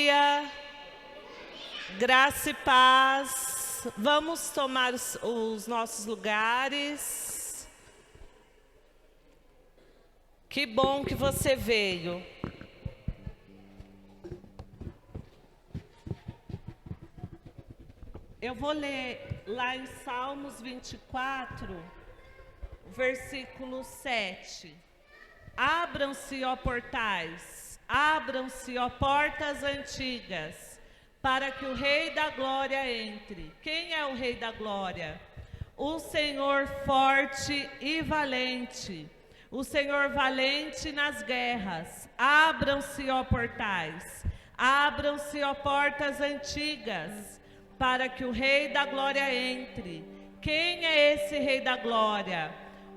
dia, graça e paz. Vamos tomar os nossos lugares. Que bom que você veio. Eu vou ler lá em Salmos 24, versículo 7. Abram-se, ó portais, abram-se, ó portas antigas, para que o Rei da Glória entre. Quem é o Rei da Glória? O Senhor forte e valente, o Senhor valente nas guerras. Abram-se, ó portais, abram-se, ó portas antigas, para que o Rei da Glória entre. Quem é esse Rei da Glória?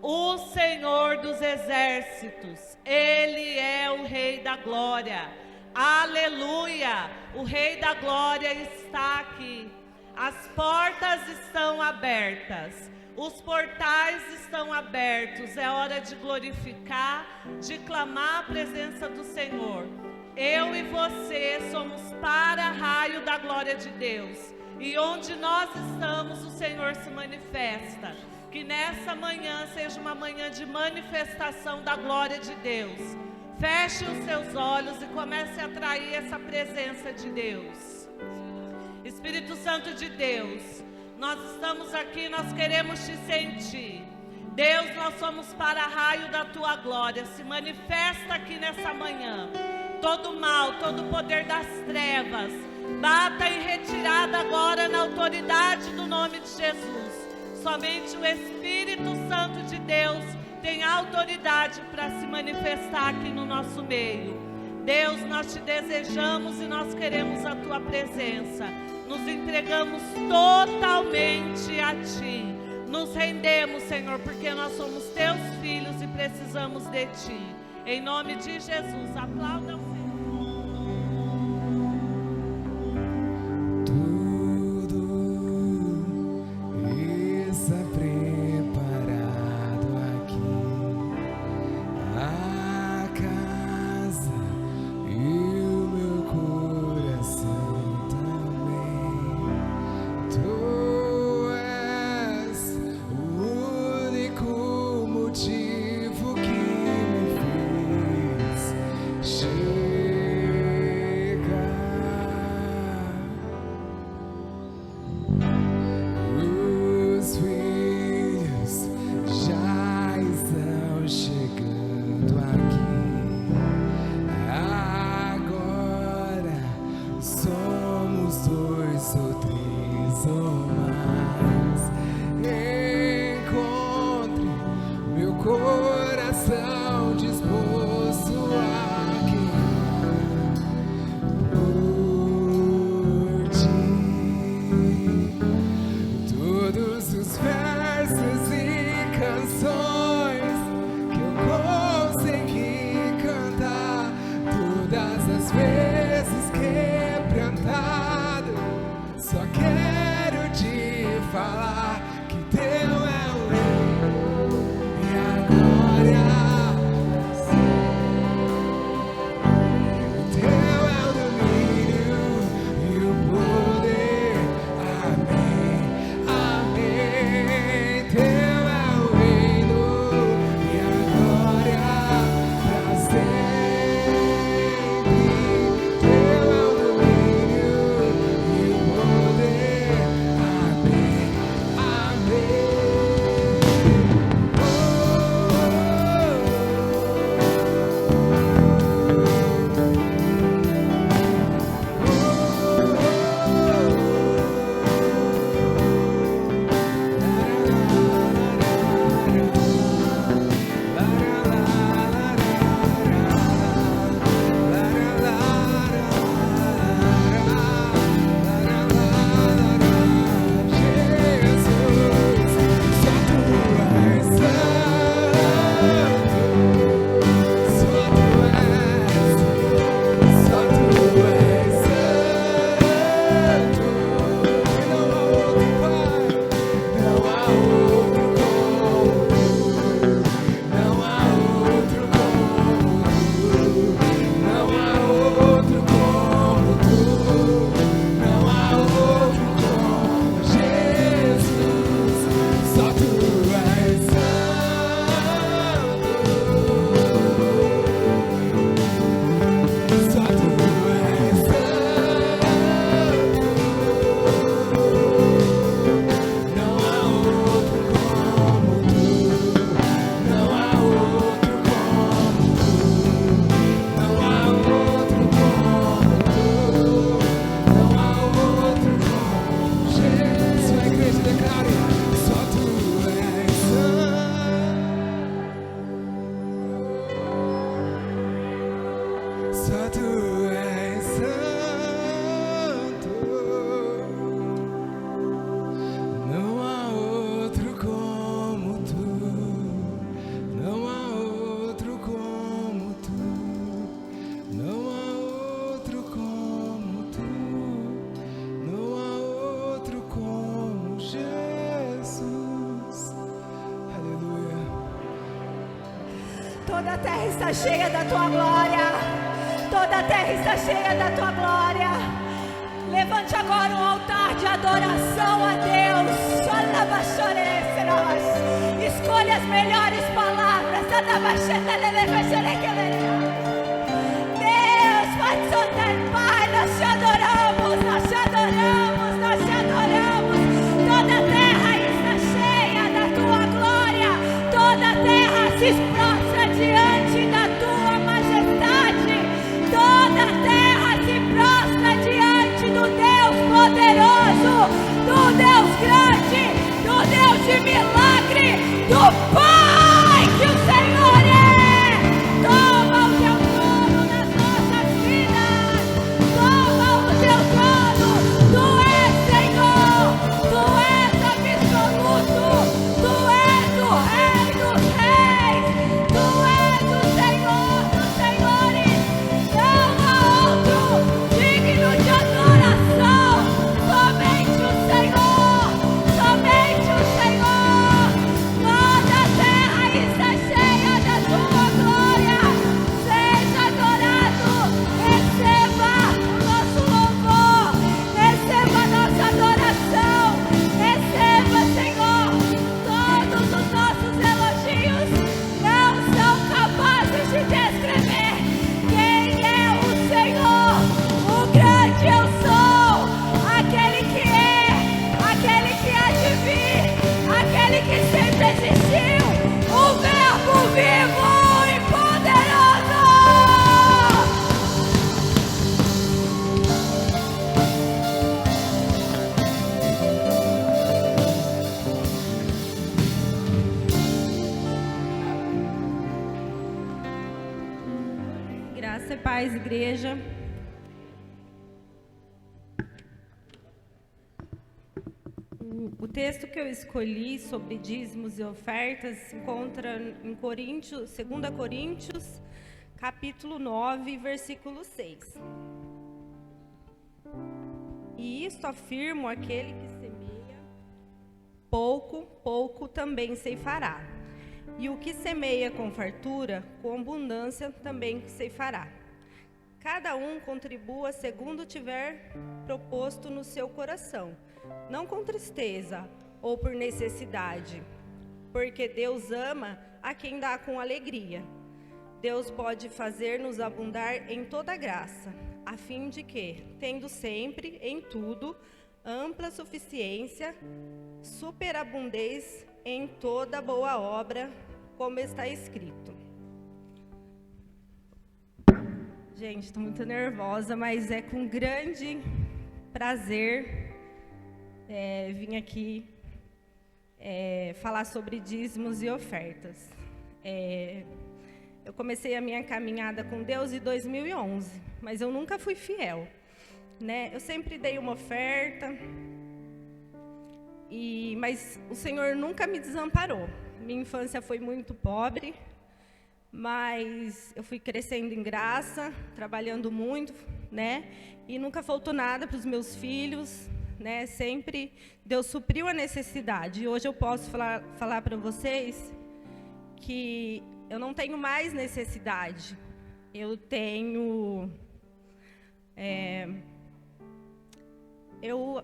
O Senhor dos Exércitos. Ele é o Rei da Glória. Aleluia! O Rei da Glória está aqui. As portas estão abertas. Os portais estão abertos. É hora de glorificar, de clamar a presença do Senhor. Eu e você somos para-raio da glória de Deus. E onde nós estamos, o Senhor se manifesta. Que nessa manhã seja uma manhã de manifestação da glória de Deus. Feche os seus olhos e comece a atrair essa presença de Deus. Espírito Santo de Deus, nós estamos aqui, nós queremos te sentir. Deus, nós somos para-raio da tua glória. Se manifesta aqui nessa manhã. Todo mal, todo poder das trevas, bata em retirada agora na autoridade do nome de Jesus. Somente o Espírito Santo de Deus tem autoridade para se manifestar aqui no nosso meio. Deus, nós te desejamos e nós queremos a tua presença. Nos entregamos totalmente a ti. Nos rendemos, Senhor, porque nós somos teus filhos e precisamos de ti. Em nome de Jesus, aplauda o Senhor. Motivo que me fez toda a terra está cheia da tua glória. Toda a terra está cheia da tua glória. Levante agora um altar de adoração a Deus. Escolha as melhores palavras. Deus, Pai, nós te adoramos, nós te adoramos, nós te adoramos. Toda a terra está cheia da tua glória. Toda a terra se prostra diante da tua majestade. Toda a terra se prostra diante do Deus poderoso, do Deus grande, do Deus de milagre, do Pai que o Senhor é. Toma o teu trono nas nossas vidas. Toma o teu trono. Tu és Senhor. Tu és absoluto. Tu és o Rei dos reis. Tu és o Senhor dos senhores. Não há outro digno de adoração. Somente o Senhor. Somente o Senhor. Toda a terra está cheia da tua glória. Seja adorado. Receba o nosso louvor. Receba a nossa adoração. Receba, Senhor. Todos os nossos elogios não são capazes de descrever quem é o Senhor. O grande eu sou. Aquele que é. Aquele que há de vir. Aquele que sempre existiu. O Verbo vivo e poderoso. Graça e paz, igreja. O texto que eu escolhi sobre dízimos e ofertas se encontra em 2 Coríntios, capítulo 9, versículo 6. E isto afirmo: aquele que semeia pouco, pouco também ceifará. E o que semeia com fartura, com abundância também ceifará. Cada um contribua segundo tiver proposto no seu coração, não com tristeza ou por necessidade, porque Deus ama a quem dá com alegria. Deus pode fazer-nos abundar em toda graça, a fim de que, tendo sempre, em tudo, ampla suficiência, superabundez em toda boa obra, como está escrito. Gente, estou muito nervosa, mas é com grande prazer vim aqui falar sobre dízimos e ofertas. Eu comecei a minha caminhada com Deus em 2011, mas eu nunca fui fiel, né? Eu sempre dei uma oferta, mas o Senhor nunca me desamparou. Minha infância foi muito pobre, mas eu fui crescendo em graça, trabalhando muito, né? E nunca faltou nada para os meus filhos, né? Sempre Deus supriu a necessidade. E hoje eu posso falar para vocês que eu não tenho mais necessidade. Eu tenho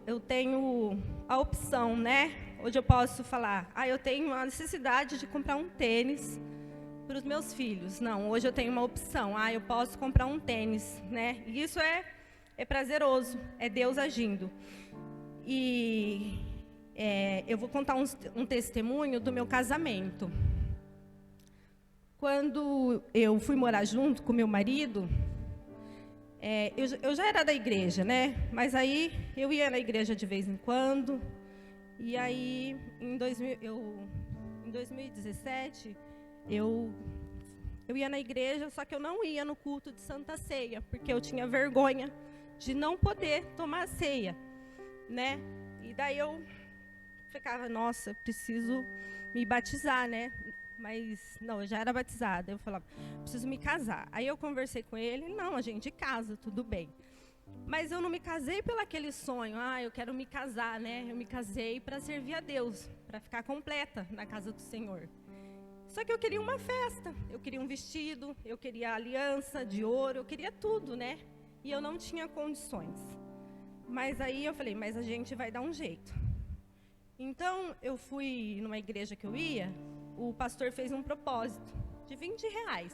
eu tenho a opção, né? Hoje eu posso falar: eu tenho a necessidade de comprar um tênis para os meus filhos. Não, hoje eu tenho uma opção. Eu posso comprar um tênis, né? E isso é prazeroso, é Deus agindo. E eu vou contar um testemunho do meu casamento. Quando eu fui morar junto com meu marido, eu já era da igreja, né? Mas aí eu ia na igreja de vez em quando. E aí, em 2017, eu ia na igreja, só que eu não ia no culto de Santa Ceia, porque eu tinha vergonha de não poder tomar ceia, né? E daí eu ficava: nossa, preciso me batizar, né? Mas não, eu já era batizada. Eu falava: preciso me casar. Aí eu conversei com ele: não, a gente casa, tudo bem. Mas eu não me casei pelo aquele sonho: eu quero me casar, né? Eu me casei para servir a Deus, para ficar completa na casa do Senhor. Só que eu queria uma festa, eu queria um vestido, eu queria aliança de ouro, eu queria tudo, né? E eu não tinha condições. Mas aí eu falei, mas a gente vai dar um jeito. Então, eu fui numa igreja que eu ia, o pastor fez um propósito de R$20.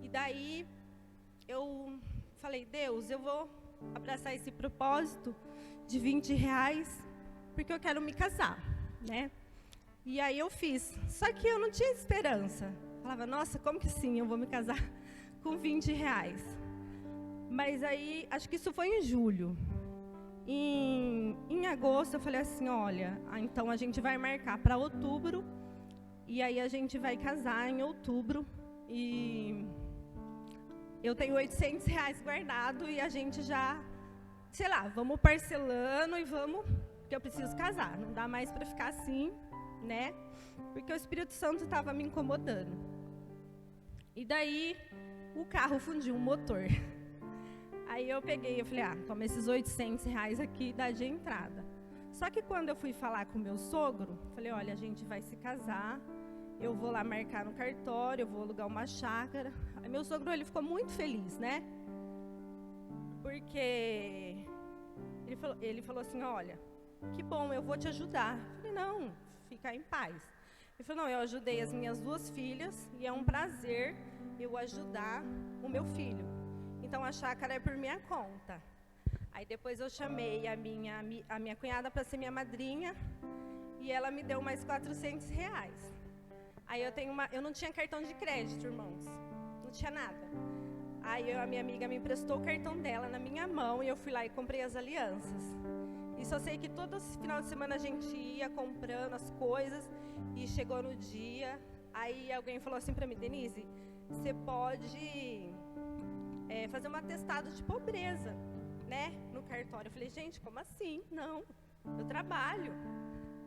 E daí, eu falei, Deus, eu vou abraçar esse propósito de R$20, porque eu quero me casar, né? E aí eu fiz, só que eu não tinha esperança. Falava, nossa, como que sim, eu vou me casar com R$20? Mas aí, acho que isso foi em julho. Em agosto eu falei assim, olha, então a gente vai marcar para outubro, e aí a gente vai casar em outubro, e eu tenho R$800 guardado, e a gente já, sei lá, vamos parcelando e vamos, porque eu preciso casar, não dá mais para ficar assim, né? Porque o Espírito Santo estava me incomodando. E daí o carro fundiu o motor. Aí eu peguei, eu falei, toma esses R$800 aqui, dá de entrada. Só que quando eu fui falar com o meu sogro, falei, olha, a gente vai se casar, eu vou lá marcar no cartório, eu vou alugar uma chácara. Aí meu sogro, ele ficou muito feliz, né? Porque ele falou assim, olha, que bom, eu vou te ajudar. Eu falei, não, fica em paz. Ele falou, não, eu ajudei as minhas 2 filhas e é um prazer eu ajudar o meu filho. Então, a chácara é por minha conta. Aí, depois eu chamei a minha cunhada para ser minha madrinha e ela me deu mais R$400. Aí, eu não tinha cartão de crédito, irmãos. Não tinha nada. Aí, a minha amiga me emprestou o cartão dela na minha mão e eu fui lá e comprei as alianças. E só sei que todo final de semana a gente ia comprando as coisas e chegou no dia. Aí, alguém falou assim para mim, Denise, você pode... fazer um atestado de pobreza, né, no cartório. Eu falei, gente, como assim? Não, eu trabalho,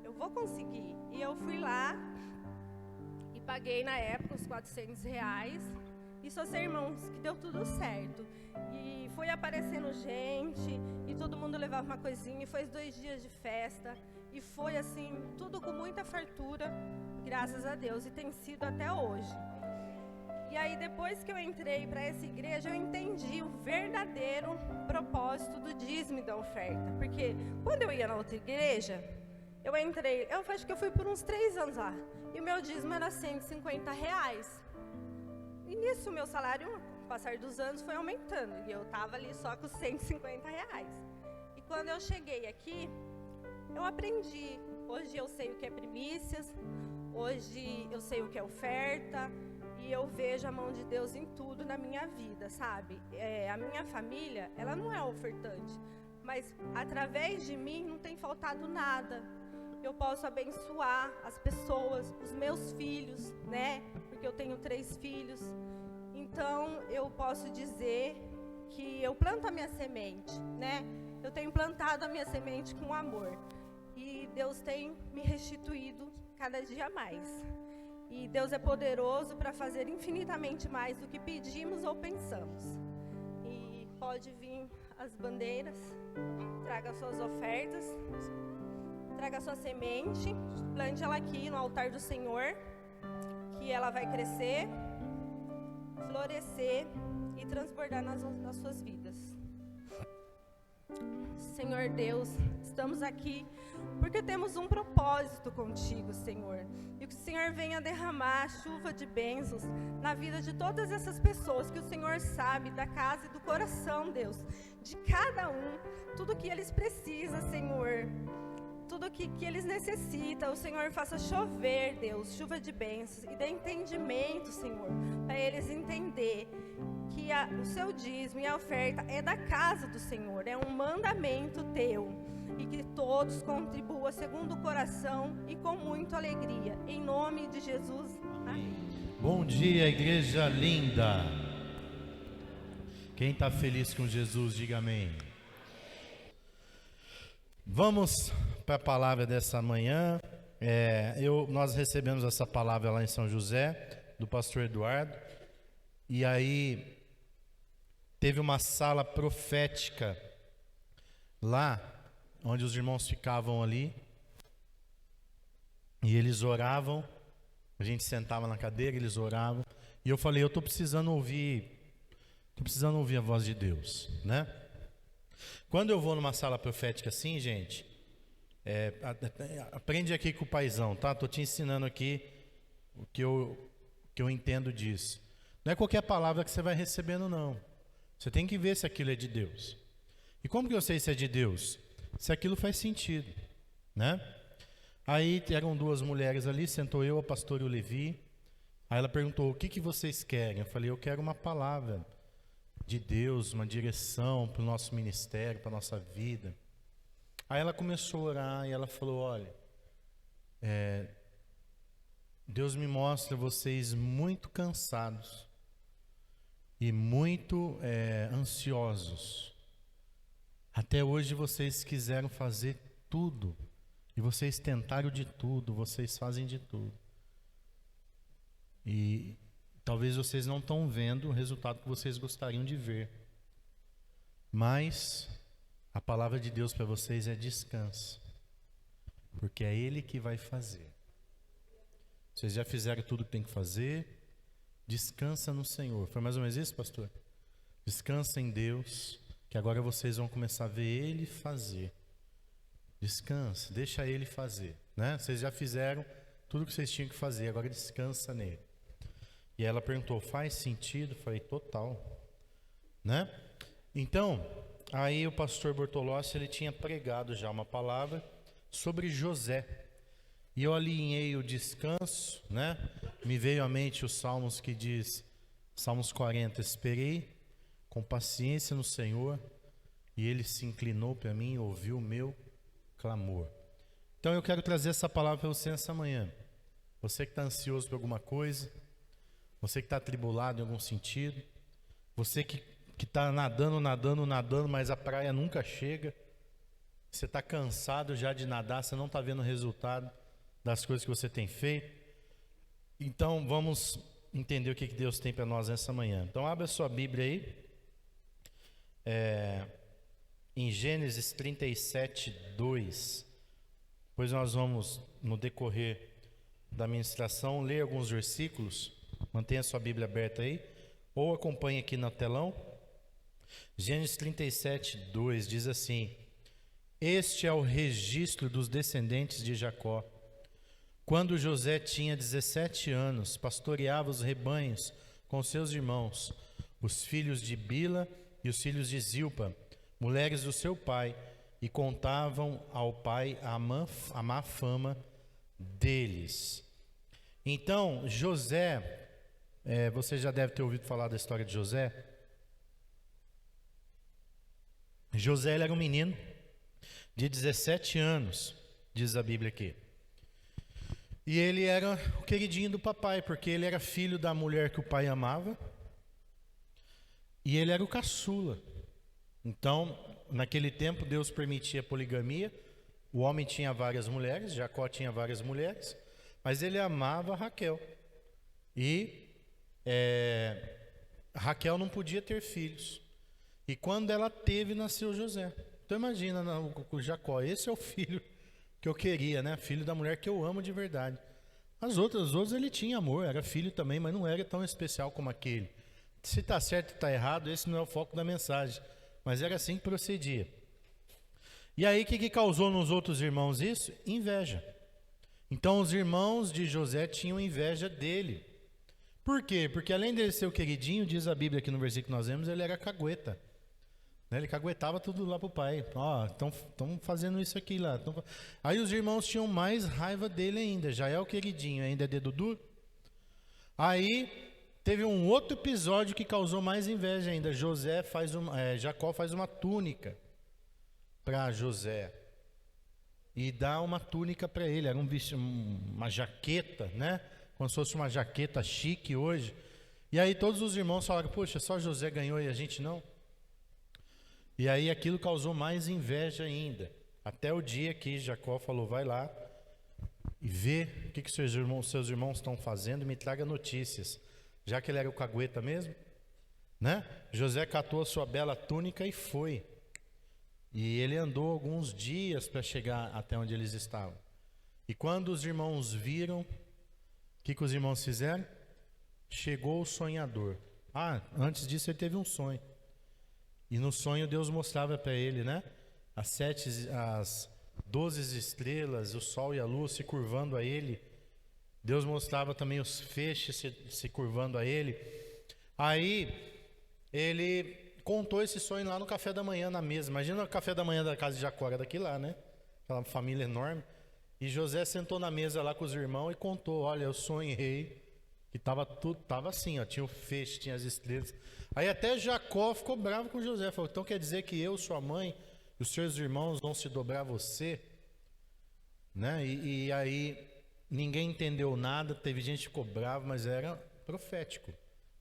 eu vou conseguir. E eu fui lá e paguei na época os R$400. E só sei, irmãos, que deu tudo certo. E foi aparecendo gente, e todo mundo levava uma coisinha, e foi 2 dias de festa. E foi assim, tudo com muita fartura, graças a Deus, e tem sido até hoje. E aí, depois que eu entrei para essa igreja, eu entendi o verdadeiro propósito do dízimo e da oferta. Porque quando eu ia na outra igreja, eu entrei, eu acho que eu fui por uns 3 anos lá, e o meu dízimo era R$150. E nisso, o meu salário, com o passar dos anos, foi aumentando, e eu estava ali só com R$150. E quando eu cheguei aqui, eu aprendi. Hoje eu sei o que é primícias, hoje eu sei o que é oferta, e eu vejo a mão de Deus em tudo na minha vida, sabe? A minha família, ela não é ofertante, mas através de mim não tem faltado nada. Eu posso abençoar as pessoas, os meus filhos, né? Porque eu tenho 3 filhos. Então, eu posso dizer que eu planto a minha semente, né? Eu tenho plantado a minha semente com amor. E Deus tem me restituído cada dia mais. E Deus é poderoso para fazer infinitamente mais do que pedimos ou pensamos. E pode vir as bandeiras, traga suas ofertas, traga sua semente, plante ela aqui no altar do Senhor, que ela vai crescer, florescer e transbordar nas suas vidas. Senhor Deus, estamos aqui porque temos um propósito contigo, Senhor. E que o Senhor venha derramar chuva de bênçãos na vida de todas essas pessoas, que o Senhor sabe da casa e do coração, Deus, de cada um, tudo que eles precisam, Senhor, tudo que eles necessitam, o Senhor faça chover, Deus, chuva de bênçãos, e dê entendimento, Senhor, para eles entender que o seu dízimo e a oferta é da casa do Senhor, é um mandamento teu, e que todos contribuam segundo o coração e com muita alegria, em nome de Jesus, amém. Bom dia, igreja linda. Quem está feliz com Jesus, diga amém. Vamos para a palavra dessa manhã. Nós recebemos essa palavra lá em São José, do pastor Eduardo, e aí teve uma sala profética lá, onde os irmãos ficavam ali, e eles oravam, A gente sentava na cadeira, eles oravam. E eu falei, eu estou precisando ouvir a voz de Deus, né? Quando eu vou numa sala profética assim, gente, aprende aqui com o paizão, tá? Estou te ensinando aqui o que eu entendo disso. Não é qualquer palavra que você vai recebendo, não. Você tem que ver se aquilo é de Deus. E como que eu sei se é de Deus? Se aquilo faz sentido, né? Aí eram duas mulheres ali, sentou eu, a pastora e o Levi. Aí ela perguntou, o que vocês querem? Eu falei, eu quero uma palavra de Deus, uma direção para o nosso ministério, para a nossa vida. Aí ela começou a orar e ela falou, olha, Deus me mostra vocês muito cansados e muito ansiosos. Até hoje vocês quiseram fazer tudo, e vocês tentaram de tudo, vocês fazem de tudo. E talvez vocês não estão vendo o resultado que vocês gostariam de ver. Mas a palavra de Deus para vocês é descanso, porque é Ele que vai fazer. Vocês já fizeram tudo que tem que fazer, descansa no Senhor. Foi mais ou menos isso, pastor? Descansa em Deus, que agora vocês vão começar a ver Ele fazer. Descansa, deixa Ele fazer, né? Vocês já fizeram tudo que vocês tinham que fazer, agora descansa nele. E ela perguntou, faz sentido? Eu falei, total, né? Então, aí o pastor Bortolossi, ele tinha pregado já uma palavra sobre José. E eu alinhei o descanso, né? Me veio à mente os salmos que diz, Salmos 40, esperei com paciência no Senhor, e Ele se inclinou para mim e ouviu o meu clamor. Então eu quero trazer essa palavra para você essa manhã. Você que está ansioso por alguma coisa, você que está atribulado em algum sentido, você que está nadando, mas a praia nunca chega, você está cansado já de nadar, você não está vendo o resultado das coisas que você tem feito. Então vamos entender o que Deus tem para nós nessa manhã. Então abra sua Bíblia aí, em Gênesis 37, 2. Depois nós vamos, no decorrer da ministração, ler alguns versículos. Mantenha sua Bíblia aberta aí, ou acompanhe aqui no telão. Gênesis 37, 2 diz assim: este é o registro dos descendentes de Jacó. Quando José tinha 17 anos, pastoreava os rebanhos com seus irmãos, os filhos de Bila e os filhos de Zilpa, mulheres do seu pai, e contavam ao pai a má fama deles. Então, José, você já deve ter ouvido falar da história de José. José, ele era um menino de 17 anos, diz a Bíblia aqui. E ele era o queridinho do papai, porque ele era filho da mulher que o pai amava, e ele era o caçula. Então, naquele tempo, Deus permitia poligamia. O homem tinha várias mulheres, Jacó tinha várias mulheres, mas ele amava Raquel. E Raquel não podia ter filhos. E quando ela teve, nasceu José. Então imagina o Jacó, esse é o filho que eu queria, né? Filho da mulher que eu amo de verdade. Os outros ele tinha amor, era filho também, mas não era tão especial como aquele. Se está certo ou está errado, esse não é o foco da mensagem. Mas era assim que procedia. E aí o que causou nos outros irmãos isso? Inveja. Então os irmãos de José tinham inveja dele. Por quê? Porque além dele ser o queridinho, diz a Bíblia aqui no versículo que nós vemos, ele era cagueta. Ele caguetava tudo lá para o pai. Ó, estão fazendo isso aqui lá. Aí os irmãos tinham mais raiva dele ainda. Já é o queridinho, ainda é dedo duro. Aí teve um outro episódio que causou mais inveja ainda. Jacó faz uma túnica para José. E dá uma túnica para ele. Era uma jaqueta, né? Como se fosse uma jaqueta chique hoje. E aí todos os irmãos falaram, poxa, só José ganhou e a gente não? E aí aquilo causou mais inveja ainda. Até o dia que Jacó falou, vai lá e vê o que seus irmãos estão fazendo e me traga notícias. Já que ele era o cagueta mesmo, né? José catou a sua bela túnica e foi. E ele andou alguns dias para chegar até onde eles estavam. E quando os irmãos viram, o que os irmãos fizeram? Chegou o sonhador. Antes disso ele teve um sonho. E no sonho Deus mostrava para ele, né? As 12 estrelas, o sol e a lua se curvando a ele. Deus mostrava também os feixes se curvando a ele. Aí ele contou esse sonho lá no café da manhã na mesa. Imagina o café da manhã da casa de Jacó, era daqui lá, né? Aquela família enorme. E José sentou na mesa lá com os irmãos e contou: olha, eu sonhei que tava assim, ó, tinha o feixe, tinha as estrelas. Aí até Jacó ficou bravo com José, falou: então quer dizer que eu, sua mãe e os seus irmãos vão se dobrar a você? Né? E aí ninguém entendeu nada, teve gente que ficou brava, mas era profético,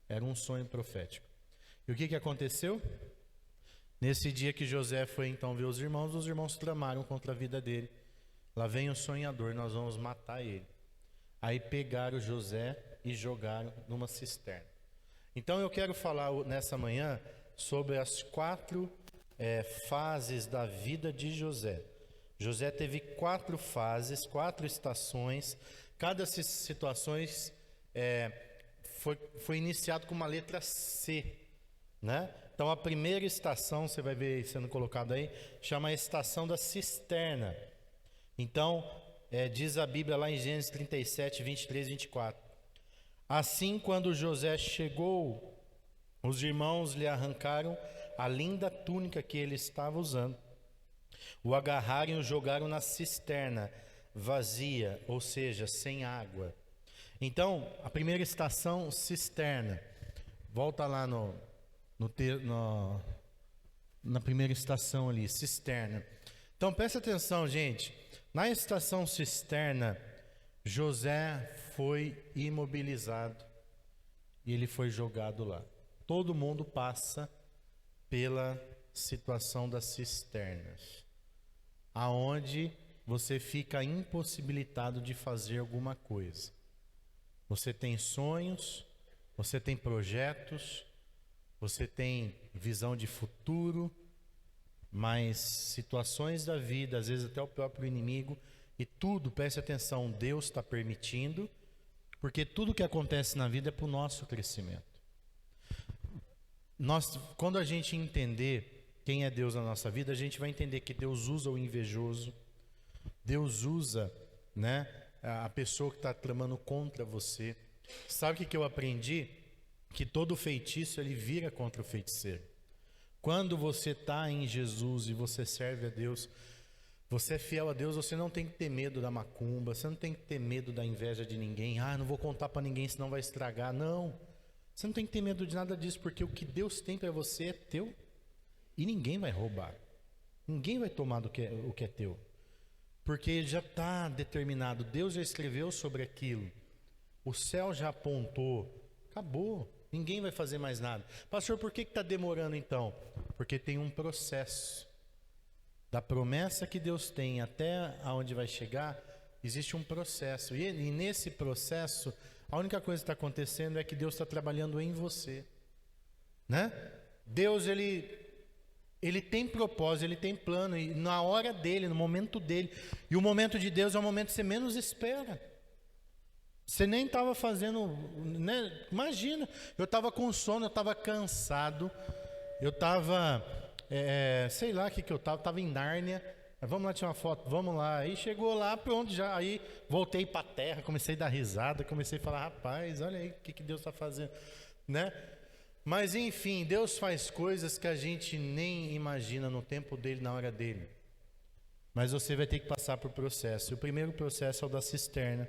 era um sonho profético. E o que aconteceu? Nesse dia que José foi então ver os irmãos tramaram contra a vida dele. Lá vem o sonhador, nós vamos matar ele. Aí pegaram José e jogaram numa cisterna. Então eu quero falar nessa manhã sobre as 4 fases da vida de José. José teve 4 fases, 4 estações. Cada situações foi iniciado com uma letra C, né? Então a primeira estação, você vai ver sendo colocado aí, chama a estação da cisterna. Então diz a Bíblia lá em Gênesis 37, 23 e 24: assim, quando José chegou, os irmãos lhe arrancaram a linda túnica que ele estava usando, o agarraram e o jogaram na cisterna vazia, ou seja, sem água. Então, a primeira estação, cisterna. Volta lá na primeira estação ali, cisterna. Então, presta atenção, gente. Na estação cisterna, José foi imobilizado e ele foi jogado lá. Todo mundo passa pela situação das cisternas, aonde você fica impossibilitado de fazer alguma coisa. Você tem sonhos, você tem projetos, você tem visão de futuro, mas situações da vida, às vezes até o próprio inimigo, e tudo, preste atenção, Deus está permitindo, porque tudo que acontece na vida é para o nosso crescimento. Quando a gente entender quem é Deus na nossa vida, a gente vai entender que Deus usa o invejoso, Deus usa, né, a pessoa que está tramando contra você. Sabe o que eu aprendi? Que todo feitiço ele vira contra o feiticeiro. Quando você está em Jesus e você serve a Deus, você é fiel a Deus, você não tem que ter medo da macumba, você não tem que ter medo da inveja de ninguém. Não vou contar para ninguém, senão vai estragar. Não, você não tem que ter medo de nada disso, porque o que Deus tem para você é teu e ninguém vai roubar. Ninguém vai tomar o que é teu, porque ele já está determinado. Deus já escreveu sobre aquilo, o céu já apontou, acabou. Ninguém vai fazer mais nada. Pastor, por que está demorando então? Porque tem um processo. Da promessa que Deus tem até aonde vai chegar, existe um processo. E nesse processo, a única coisa que está acontecendo é que Deus está trabalhando em você, né? Deus, ele tem propósito, ele tem plano, e na hora dele, no momento dele. E o momento de Deus é o momento que você menos espera. Você nem estava fazendo, né? Imagina, eu estava com sono, eu estava cansado, eu estava, sei lá o que eu estava em Nárnia. Vamos lá tirar uma foto, vamos lá. Aí chegou lá, pronto, já. Aí voltei para a terra, comecei a dar risada, comecei a falar: rapaz, olha aí o que Deus está fazendo, né? Mas enfim, Deus faz coisas que a gente nem imagina no tempo dele, na hora dele. Mas você vai ter que passar por processo. E o primeiro processo é o da cisterna.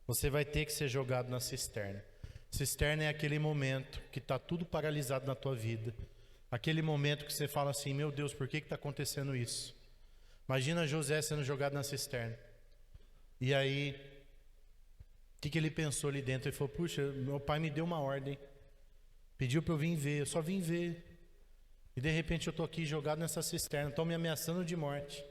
Você vai ter que ser jogado na cisterna. Cisterna é aquele momento que está tudo paralisado na tua vida. Aquele momento que você fala assim: meu Deus, por que está acontecendo isso? Imagina José sendo jogado na cisterna. E aí, o que ele pensou ali dentro? Ele falou: puxa, meu pai me deu uma ordem, pediu para eu vir ver, eu só vim ver. E de repente eu estou aqui jogado nessa cisterna, estão me ameaçando de morte.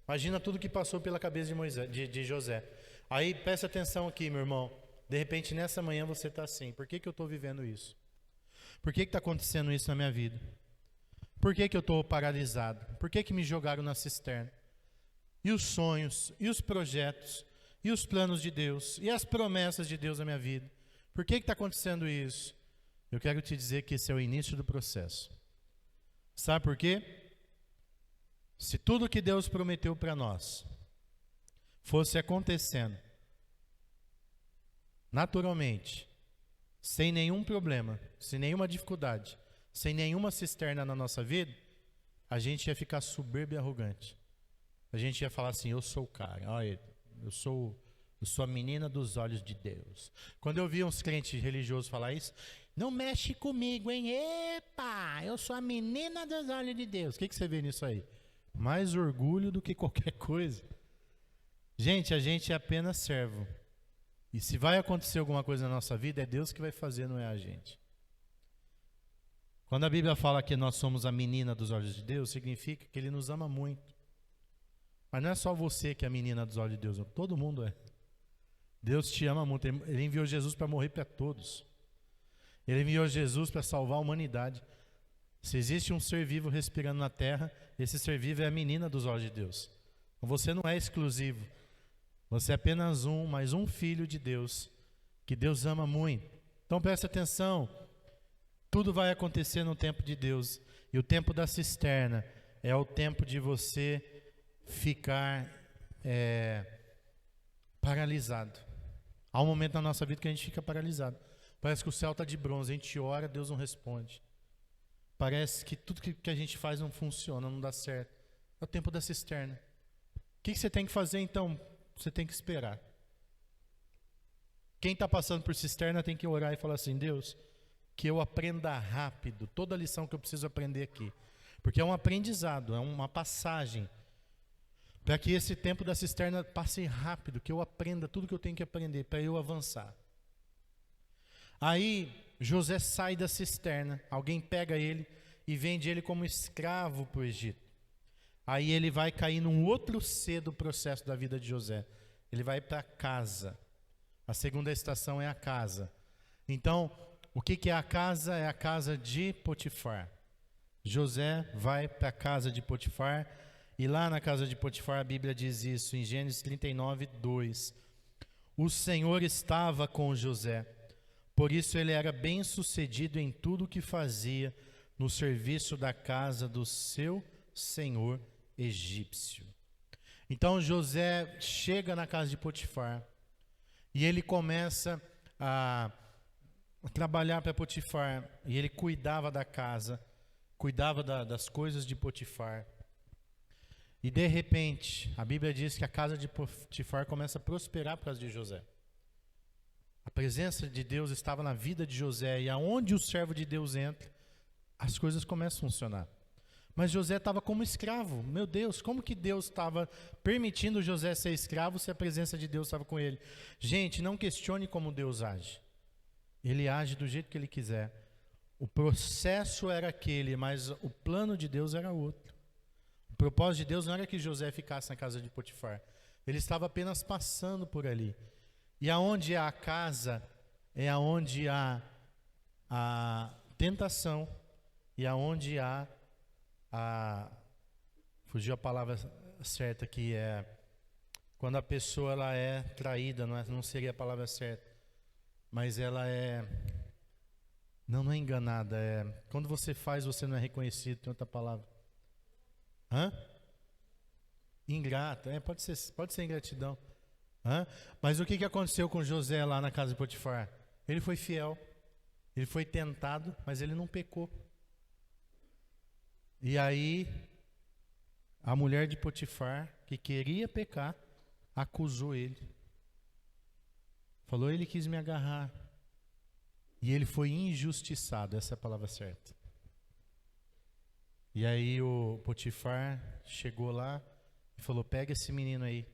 Imagina tudo que passou pela cabeça de José. Aí presta atenção aqui, meu irmão. De repente nessa manhã você está assim: por que eu estou vivendo isso? Por que está acontecendo isso na minha vida? Por que eu estou paralisado? Por que me jogaram na cisterna? E os sonhos, e os projetos, e os planos de Deus, e as promessas de Deus na minha vida. Por que está acontecendo isso? Eu quero te dizer que esse é o início do processo. Sabe por quê? Se tudo que Deus prometeu para nós fosse acontecendo naturalmente, sem nenhum problema, sem nenhuma dificuldade, sem nenhuma cisterna na nossa vida, a gente ia ficar soberbo e arrogante. A gente ia falar assim: eu sou o cara, olha, eu sou a menina dos olhos de Deus. Quando eu vi uns crentes religiosos falar isso, não mexe comigo, hein? Epa, eu sou a menina dos olhos de Deus. O que você vê nisso aí? Mais orgulho do que qualquer coisa. Gente, a gente é apenas servo. E se vai acontecer alguma coisa na nossa vida, é Deus que vai fazer, não é a gente. Quando a Bíblia fala que nós somos a menina dos olhos de Deus, significa que Ele nos ama muito. Mas não é só você que é a menina dos olhos de Deus, todo mundo é. Deus te ama muito. Ele enviou Jesus para morrer para todos. Ele enviou Jesus para salvar a humanidade. Se existe um ser vivo respirando na terra, esse ser vivo é a menina dos olhos de Deus. Você não é exclusivo. Você é apenas mais um filho de Deus, que Deus ama muito. Então preste atenção. Tudo vai acontecer no tempo de Deus. E o tempo da cisterna é o tempo de você ficar paralisado. Há um momento na nossa vida que a gente fica paralisado. Parece que o céu está de bronze, a gente ora, Deus não responde. Parece que tudo que a gente faz não funciona, não dá certo. É o tempo da cisterna. O que você tem que fazer então? Você tem que esperar. Quem está passando por cisterna tem que orar e falar assim: Deus, que eu aprenda rápido toda a lição que eu preciso aprender aqui. Porque é um aprendizado, é uma passagem. Para que esse tempo da cisterna passe rápido, que eu aprenda tudo que eu tenho que aprender, para eu avançar. Aí José sai da cisterna, alguém pega ele e vende ele como escravo para o Egito. Aí ele vai cair num outro C do processo da vida de José. Ele vai para casa. A segunda estação é a casa. Então, o que é a casa? É a casa de Potifar. José vai para a casa de Potifar. E lá na casa de Potifar, a Bíblia diz isso em Gênesis 39, 2. O Senhor estava com José, por isso ele era bem sucedido em tudo o que fazia no serviço da casa do seu senhor egípcio. Então José chega na casa de Potifar e ele começa a trabalhar para Potifar. E ele cuidava da casa, cuidava das coisas de Potifar. E de repente, a Bíblia diz que a casa de Potifar começa a prosperar por causa de José. A presença de Deus estava na vida de José, e aonde o servo de Deus entra, as coisas começam a funcionar. Mas José estava como escravo. Meu Deus, como que Deus estava permitindo José ser escravo se a presença de Deus estava com ele? Gente, não questione como Deus age. Ele age do jeito que ele quiser. O processo era aquele, mas o plano de Deus era outro. O propósito de Deus não era que José ficasse na casa de Potifar. Ele estava apenas passando por ali. E aonde há a casa, é aonde há a tentação e aonde há fugiu a palavra certa aqui, é quando a pessoa ela é traída, não seria a palavra certa, mas ela não é enganada, quando você faz, você não é reconhecido, tem outra palavra. Ingrata, pode ser ingratidão. Mas o que aconteceu com José lá na casa de Potifar? Ele foi fiel, ele foi tentado, mas ele não pecou. E aí, a mulher de Potifar, que queria pecar, acusou ele. Falou, ele quis me agarrar. E ele foi injustiçado, essa é a palavra certa. E aí o Potifar chegou lá e falou, pega esse menino aí.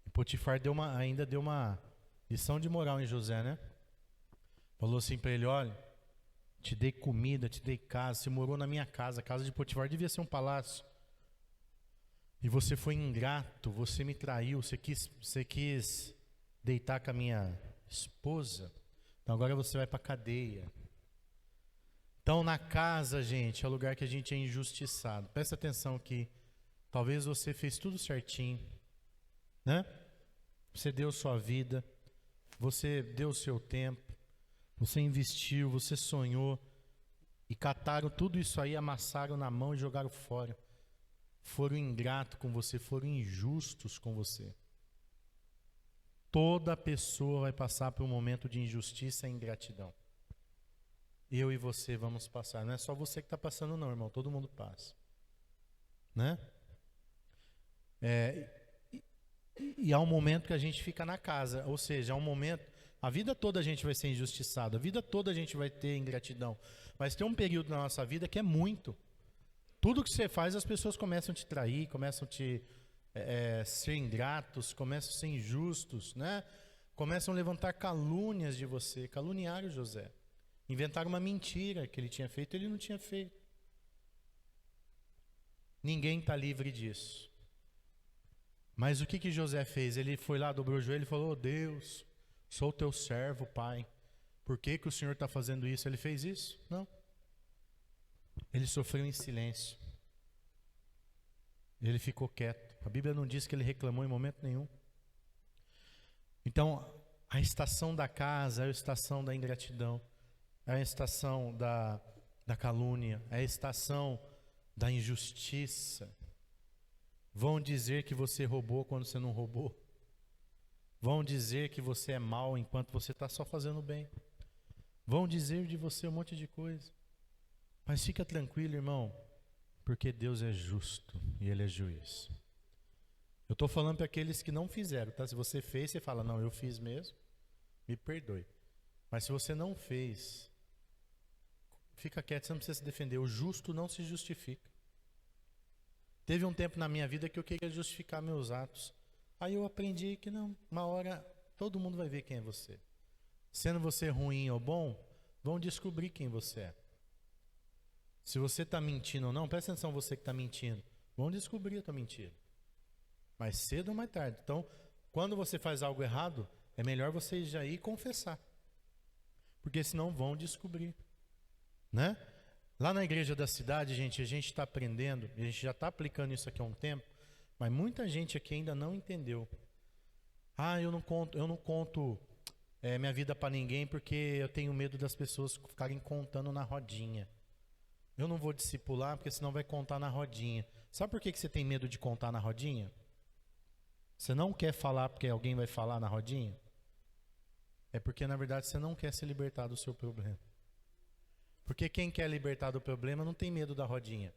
E Potifar ainda deu uma lição de moral em José, né? Falou assim para ele, olha, te dei comida, te dei casa, você morou na minha casa, a casa de Potifar devia ser um palácio. E você foi ingrato, você me traiu, você quis deitar com a minha esposa, então agora você vai para a cadeia. Então na casa, gente, é o lugar que a gente é injustiçado. Presta atenção aqui, talvez você fez tudo certinho, né? Você deu sua vida, você deu o seu tempo, você investiu, você sonhou, e cataram tudo isso aí, amassaram na mão e jogaram fora. Foram ingratos com você, foram injustos com você. Toda pessoa vai passar por um momento de injustiça e ingratidão. Eu e você vamos passar. Não é só você que está passando não, irmão. Todo mundo passa. Né? E há um momento que a gente fica na casa. Ou seja, há um momento... A vida toda a gente vai ser injustiçado. A vida toda a gente vai ter ingratidão. Mas tem um período na nossa vida que é muito. Tudo que você faz, as pessoas começam a te trair, começam a te... ser ingratos, começam a ser injustos, né? Começam a levantar calúnias de você. Caluniaram José. Inventaram uma mentira que ele tinha feito, ele não tinha feito. Ninguém está livre disso. Mas o que José fez? Ele foi lá, dobrou o joelho e falou: Deus, sou teu servo, Pai. Por que o Senhor está fazendo isso? Ele fez isso? Não. Ele sofreu em silêncio. Ele ficou quieto. A Bíblia não diz que ele reclamou em momento nenhum. Então, a estação da casa é a estação da ingratidão, é a estação da calúnia, é a estação da injustiça. Vão dizer que você roubou quando você não roubou. Vão dizer que você é mau enquanto você está só fazendo bem. Vão dizer de você um monte de coisa. Mas fica tranquilo, irmão, porque Deus é justo e Ele é juiz. Eu estou falando para aqueles que não fizeram, tá? Se você fez, você fala: não, eu fiz mesmo, me perdoe. Mas se você não fez, fica quieto, você não precisa se defender. O justo não se justifica. Teve um tempo na minha vida que eu queria justificar meus atos. Aí eu aprendi que não, uma hora todo mundo vai ver quem é você. Sendo você ruim ou bom, vão descobrir quem você é. Se você está mentindo ou não, presta atenção, você que está mentindo, vão descobrir a tua mentira. Mais cedo ou mais tarde. Então, quando você faz algo errado, é melhor você já ir confessar. Porque senão vão descobrir. Né? Lá na igreja da cidade, gente, a gente está aprendendo, a gente já está aplicando isso aqui há um tempo, mas muita gente aqui ainda não entendeu. Eu não conto minha vida para ninguém porque eu tenho medo das pessoas ficarem contando na rodinha. Eu não vou discipular porque senão vai contar na rodinha. Sabe por que você tem medo de contar na rodinha? Você não quer falar porque alguém vai falar na rodinha? É porque na verdade você não quer se libertar do seu problema. Porque quem quer libertar do problema não tem medo da rodinha.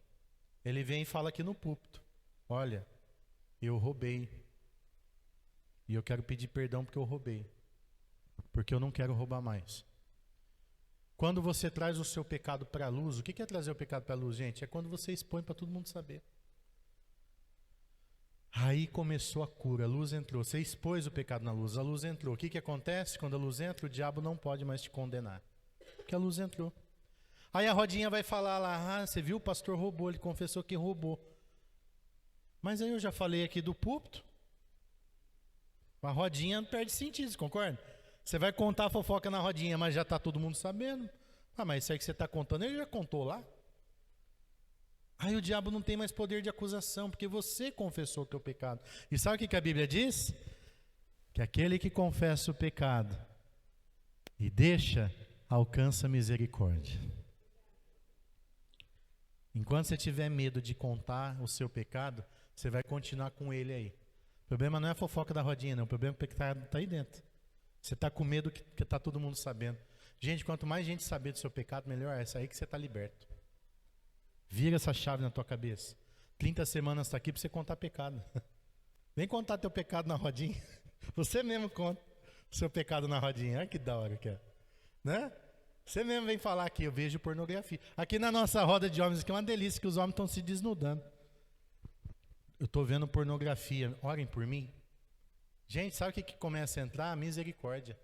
Ele vem e fala aqui no púlpito: olha, eu roubei. E eu quero pedir perdão porque eu roubei. Porque eu não quero roubar mais. Quando você traz o seu pecado para a luz, o que é trazer o pecado para a luz, gente? É quando você expõe para todo mundo saber. Aí começou a cura, a luz entrou. Você expôs o pecado na luz, a luz entrou. O que acontece? Quando a luz entra, o diabo não pode mais te condenar. Porque a luz entrou. Aí a rodinha vai falar lá: você viu, o pastor roubou, ele confessou que roubou. Mas aí eu já falei aqui do púlpito. A rodinha perde sentido, você concorda? Você vai contar a fofoca na rodinha, mas já está todo mundo sabendo. Mas isso aí que você está contando, ele já contou lá. Aí o diabo não tem mais poder de acusação, porque você confessou o teu pecado. E sabe o que a Bíblia diz? Que aquele que confessa o pecado e deixa, alcança misericórdia. Enquanto você tiver medo de contar o seu pecado, você vai continuar com ele aí. O problema não é a fofoca da rodinha, não. O problema é que está aí dentro. Você está com medo que está todo mundo sabendo. Gente, quanto mais gente saber do seu pecado, melhor é. Essa aí que você está liberto. Vira essa chave na tua cabeça. 30 semanas está aqui para você contar pecado. Vem contar teu pecado na rodinha. Você mesmo conta o seu pecado na rodinha. Olha que da hora que é. Né? Você mesmo vem falar aqui: eu vejo pornografia. Aqui na nossa roda de homens, que é uma delícia, que os homens estão se desnudando. Eu estou vendo pornografia. Orem por mim. Gente, sabe o que começa a entrar? A misericórdia.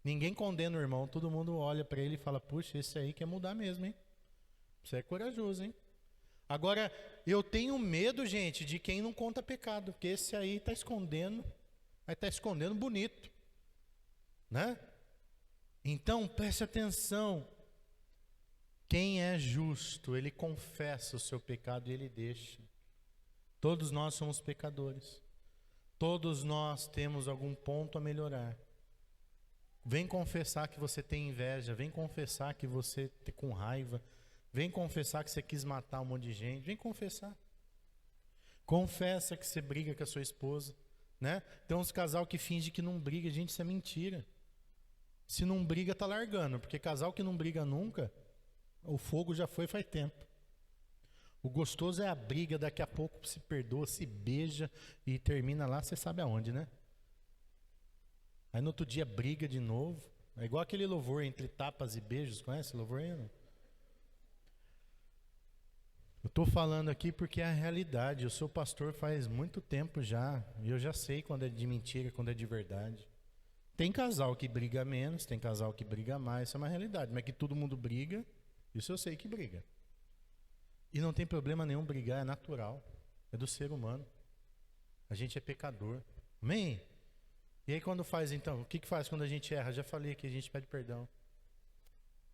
Ninguém condena o irmão, todo mundo olha para ele e fala: puxa, esse aí quer mudar mesmo, hein? Você é corajoso, hein? Agora, eu tenho medo, gente, de quem não conta pecado, porque esse aí está escondendo, aí está escondendo bonito, né? Então, preste atenção. Quem é justo, ele confessa o seu pecado e ele deixa. Todos nós somos pecadores. Todos nós temos algum ponto a melhorar. Vem confessar que você tem inveja, vem confessar que você está com raiva, vem confessar que você quis matar um monte de gente, vem confessar. Confessa que você briga com a sua esposa, né? Tem uns casal que finge que não briga, gente, isso é mentira. Se não briga, tá largando, porque casal que não briga nunca, o fogo já foi faz tempo. O gostoso é a briga, daqui a pouco se perdoa, se beija e termina lá, você sabe aonde, né? Aí no outro dia briga de novo. É igual aquele louvor entre tapas e beijos, conhece o louvor aí, não? Eu estou falando aqui porque é a realidade. Eu sou pastor faz muito tempo já, e eu já sei quando é de mentira, quando é de verdade. Tem casal que briga menos, tem casal que briga mais, isso é uma realidade. Mas que todo mundo briga, isso eu sei que briga. E não tem problema nenhum brigar, é natural. É do ser humano. A gente é pecador. Amém? E aí quando faz então? O que faz quando a gente erra? Já falei que a gente pede perdão.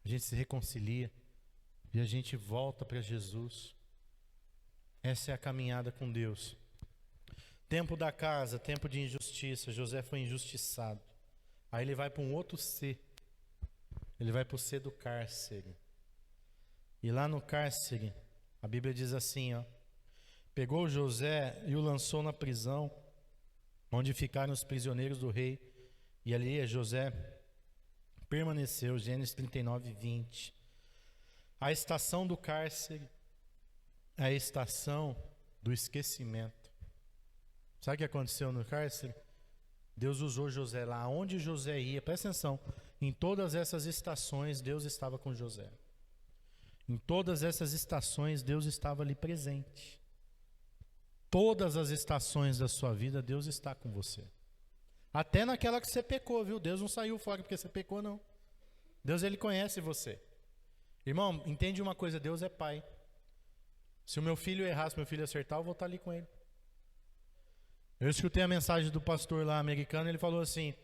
A gente se reconcilia. E a gente volta para Jesus. Essa é a caminhada com Deus. Tempo da casa, tempo de injustiça. José foi injustiçado. Aí ele vai para um outro C. Ele vai para o C do cárcere. E lá no cárcere, a Bíblia diz assim, ó. Pegou José e o lançou na prisão, onde ficaram os prisioneiros do rei. E ali José permaneceu. Gênesis 39, 20. A estação do cárcere é a estação do esquecimento. Sabe o que aconteceu no cárcere? Deus usou José lá. Onde José ia, presta atenção, em todas essas estações Deus estava com José. Em todas essas estações Deus estava ali presente. Todas as estações da sua vida Deus está com você. Até naquela que você pecou, viu? Deus não saiu fora porque você pecou, não. Deus, Ele conhece você. Irmão, entende uma coisa, Deus é pai. Se o meu filho errar, se o meu filho acertar, eu vou estar ali com ele. Eu escutei a mensagem do pastor lá americano, ele falou assim,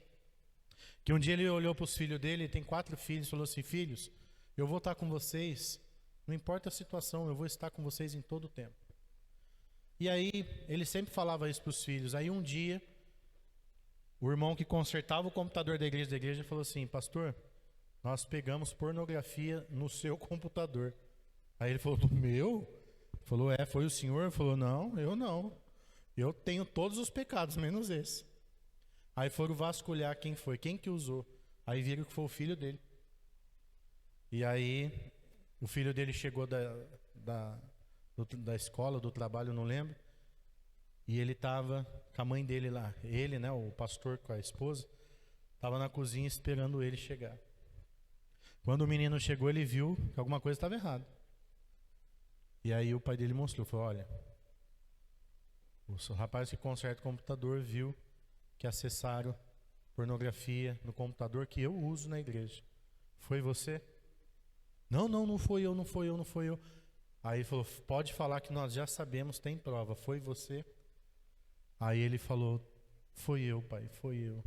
que um dia ele olhou para os filhos dele, ele tem 4 filhos, falou assim, filhos, eu vou estar com vocês, não importa a situação, eu vou estar com vocês em todo o tempo. E aí, ele sempre falava isso para os filhos. Aí um dia, o irmão que consertava o computador da igreja falou assim, pastor, nós pegamos pornografia no seu computador. Aí ele falou, do meu? Falou, foi o senhor? Ele falou, não, eu não. Eu tenho todos os pecados, menos esse. Aí foram vasculhar quem foi, quem que usou. Aí viram que foi o filho dele. E aí, o filho dele chegou da escola, do trabalho, não lembro. E ele estava com a mãe dele lá. Ele, né, o pastor com a esposa, estava na cozinha esperando ele chegar. Quando o menino chegou, ele viu que alguma coisa estava errada. E aí o pai dele mostrou, falou, olha, o rapaz que conserta o computador viu que acessaram pornografia no computador que eu uso na igreja. Foi você? Não foi eu. Aí ele falou, pode falar que nós já sabemos, tem prova. Foi você? Aí ele falou, foi eu, pai, foi eu.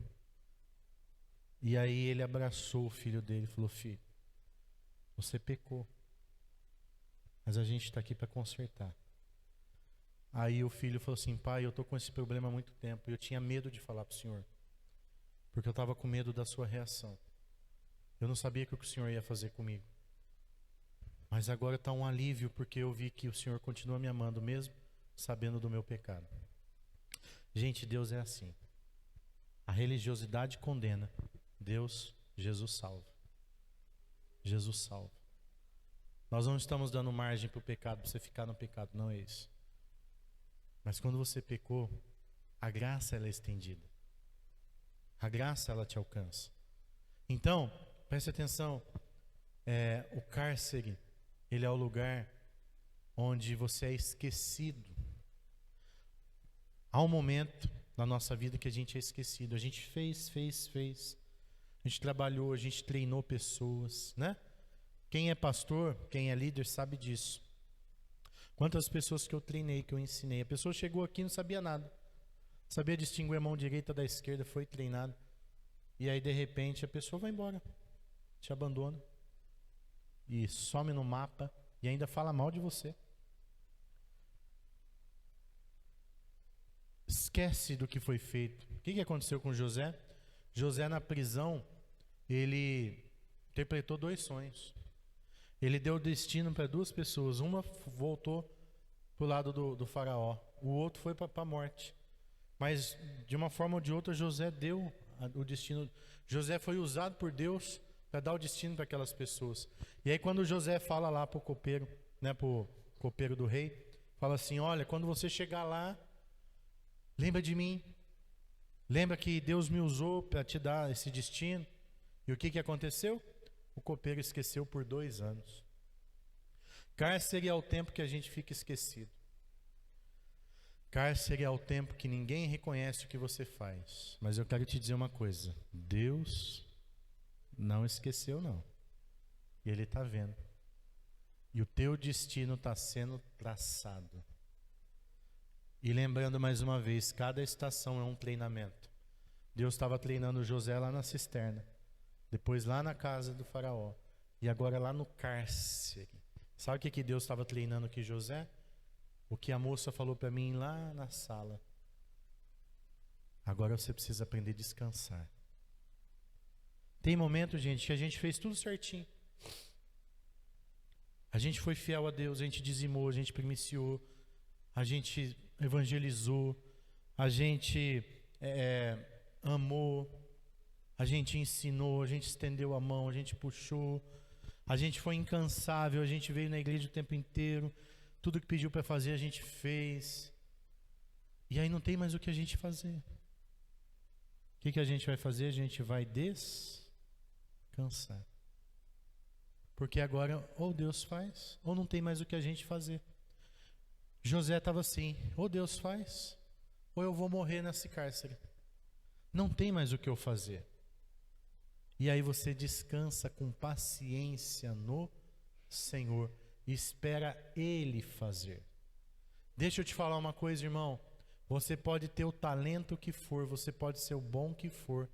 E aí ele abraçou o filho dele e falou, filho, você pecou. Mas a gente está aqui para consertar. Aí o filho falou assim, pai, eu estou com esse problema há muito tempo. Eu tinha medo de falar para o senhor. Porque eu estava com medo da sua reação. Eu não sabia o que o senhor ia fazer comigo. Mas agora está um alívio, porque eu vi que o senhor continua me amando mesmo, sabendo do meu pecado. Gente, Deus é assim. A religiosidade condena. Deus, Jesus salva. Jesus salva. Nós não estamos dando margem para o pecado, para você ficar no pecado, não é isso. Mas quando você pecou, a graça ela é estendida. A graça ela te alcança. Então, preste atenção, o cárcere, ele é o lugar onde você é esquecido. Há um momento na nossa vida que a gente é esquecido. A gente fez. A gente trabalhou, a gente treinou pessoas, né? Quem é pastor, quem é líder sabe disso. Quantas pessoas que eu treinei, que eu ensinei. A pessoa chegou aqui e não sabia nada. Sabia distinguir a mão direita da esquerda, foi treinado. E aí de repente a pessoa vai embora. Te abandona. E some no mapa e ainda fala mal de você. esquece do que foi feito. O que aconteceu com José? José, na prisão, ele interpretou 2 sonhos. Ele deu destino para 2 pessoas. Uma voltou para o lado do faraó. O outro foi para a morte. Mas, de uma forma ou de outra, José deu o destino. José foi usado por Deus para dar o destino para aquelas pessoas. E aí, quando José fala lá para o copeiro, né, para o copeiro do rei, fala assim: olha, quando você chegar lá, lembra de mim. Lembra que Deus me usou para te dar esse destino. E o que aconteceu? O copeiro esqueceu por 2 anos. Cárcere é o tempo que a gente fica esquecido. Cárcere é o tempo que ninguém reconhece o que você faz. Mas eu quero te dizer uma coisa: Deus não esqueceu, não. E Ele está vendo. E o teu destino está sendo traçado. E lembrando mais uma vez, cada estação é um treinamento. Deus estava treinando José lá na cisterna, depois lá na casa do faraó, e agora lá no cárcere. Sabe o que Deus estava treinando aqui, José? O que a moça falou para mim lá na sala. Agora você precisa aprender a descansar. Tem momento, gente, que a gente fez tudo certinho. A gente foi fiel a Deus, a gente dizimou, a gente primiciou, a gente evangelizou, a gente amou, a gente ensinou, a gente estendeu a mão, a gente puxou, a gente foi incansável, a gente veio na igreja o tempo inteiro, tudo que pediu para fazer a gente fez. E aí não tem mais o que a gente fazer. O que a gente vai fazer? A gente vai descansar. Porque agora ou Deus faz, ou não tem mais o que a gente fazer. José estava assim: ou Deus faz, ou eu vou morrer nesse cárcere. Não tem mais o que eu fazer. E aí você descansa com paciência no Senhor e espera Ele fazer. Deixa eu te falar uma coisa, irmão. Você pode ter o talento que for, você pode ser o bom que for.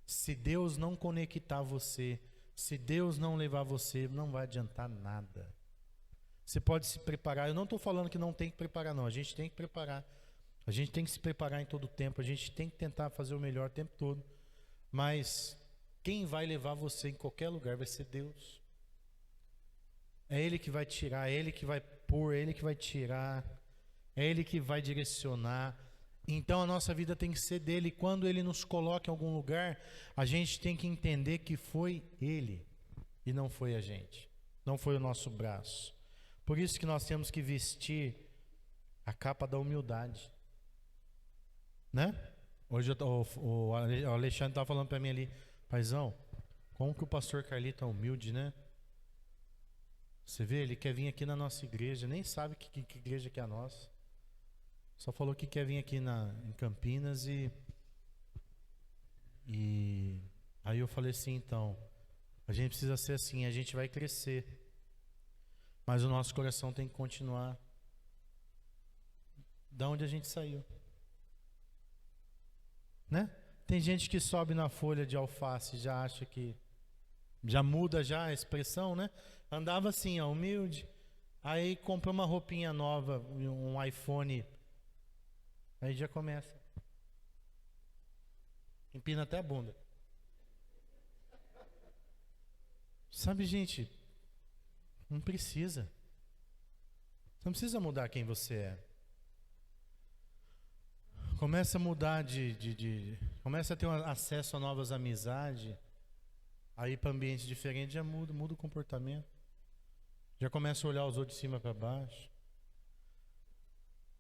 Se Deus não conectar você, se Deus não levar você, não vai adiantar nada. Você pode se preparar. Eu não estou falando que não tem que preparar, não. A gente tem que preparar. A gente tem que se preparar em todo o tempo. A gente tem que tentar fazer o melhor o tempo todo. Mas quem vai levar você em qualquer lugar vai ser Deus. É Ele que vai tirar, é Ele que vai pôr, é Ele que vai tirar, é Ele que vai direcionar. Então a nossa vida tem que ser dele. Quando Ele nos coloca em algum lugar, a gente tem que entender que foi Ele e não foi a gente. Não foi o nosso braço. Por isso que nós temos que vestir a capa da humildade, né? Hoje o Alexandre estava falando para mim ali: paizão, como que o pastor Carlito é humilde, né? Você vê, ele quer vir aqui na nossa igreja, nem sabe que igreja que é a nossa. Só falou que quer vir aqui em Campinas e aí eu falei assim: então, a gente precisa ser assim, a gente vai crescer. Mas o nosso coração tem que continuar da onde a gente saiu, né? Tem gente que sobe na folha de alface, já acha que já muda já a expressão, né? Andava assim, ó, humilde. Aí comprou uma roupinha nova, um iPhone. Aí já começa. Empina até a bunda. Sabe, gente, não precisa. Você não precisa mudar quem você é. Começa a mudar começa a ter acesso a novas amizades. Aí para ambiente diferente já muda o comportamento. Já começa a olhar os outros de cima para baixo.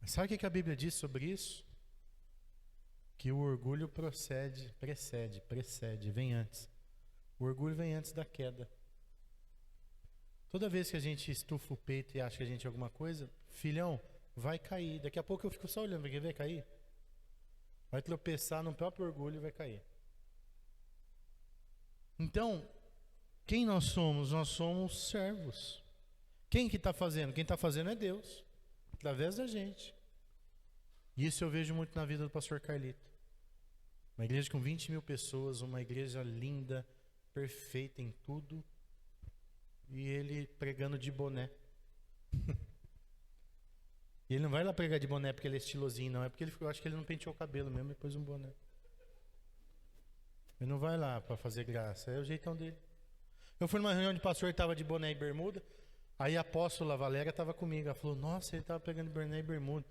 Mas sabe o que a Bíblia diz sobre isso? Que o orgulho precede, vem antes. O orgulho vem antes da queda. Toda vez que a gente estufa o peito e acha que a gente é alguma coisa, filhão, vai cair. Daqui a pouco eu fico só olhando, vai cair? Vai tropeçar no próprio orgulho e vai cair. Então, quem nós somos? Nós somos servos. Quem que está fazendo? Quem está fazendo é Deus, através da gente. E isso eu vejo muito na vida do pastor Carlito. Uma igreja com 20 mil pessoas, uma igreja linda, perfeita em tudo, e ele pregando de boné. E ele não vai lá pregar de boné porque ele é estilosinho, não. É porque eu acho que ele não penteou o cabelo mesmo e pôs um boné. Ele não vai lá para fazer graça. É o jeitão dele. Eu fui numa reunião de pastor, ele estava de boné e bermuda. Aí a apóstola Valéria estava comigo. Ela falou, nossa, ele estava pegando boné e bermuda.